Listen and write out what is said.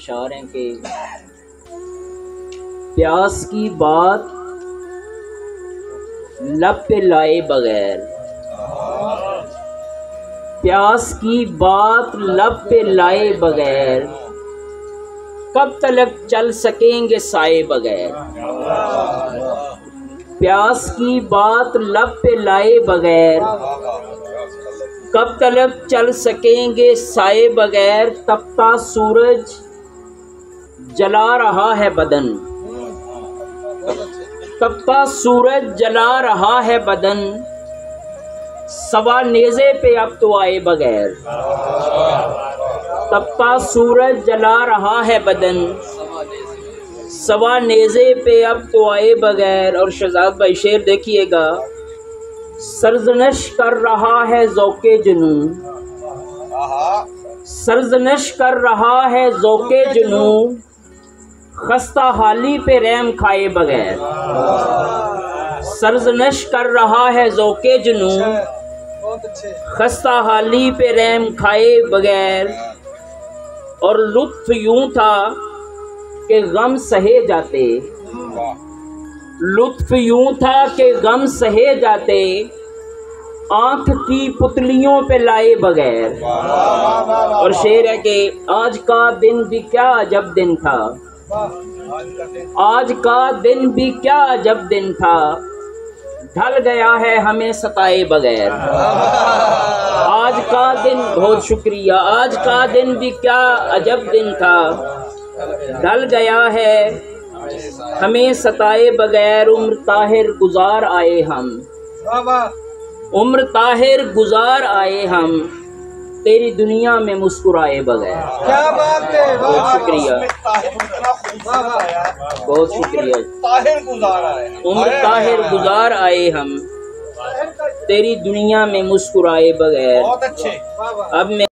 अशार हैं कि प्यास की बात लब पे लाए बगैर, प्यास की बात लब पे लाए बगैर कब तलक चल सकेंगे साए बगैर। प्यास की बात लब पे लाए बगैर कब तलक चल सकेंगे साए बगैर। तपता सूरज जला रहा है बदन, तपता सूरज जला रहा है बदन, सवा नेज़े पे अब तो आए बगैर। तपता सूरज जला रहा है बदन, सवा नेज़े पे अब तो आए बगैर। और शहजाद भाई शेर देखिएगा, सरजनश कर रहा है ज़ौक़े जुनूं, सरजनश कर रहा है ज़ौक़े जुनूं, खस्ता हाली पे रहम खाए बगैर। सरजनश कर रहा है ज़ौक़े जुनूं, खस्ता हाली पे रहम खाए बगैर। और लुत्फ़ यूं था कि गम सहे जाते, लुत्फ़ यूं था कि गम सहे जाते, आँख की पुतलियों पे लाए बगैर। और शेर है कि आज का दिन भी क्या अजब दिन था, आज का दिन भी क्या अजब दिन था, ढल गया है हमें सताए बगैर। आज का दिन, बहुत शुक्रिया, आज का दिन भी क्या अजब दिन था, ढल गया है हमें सताए बगैर। उम्र ताहिर गुजार आए हम, उम्र ताहिर गुजार आए हम, तेरी दुनिया में मुस्कुराए बगैर। क्या बात है, बहुत शुक्रिया, बहुत शुक्रिया। उम्र ताहिर गुजार आए हम, तेरी दुनिया में मुस्कुराए बगैर। बहुत अच्छे। अब मैं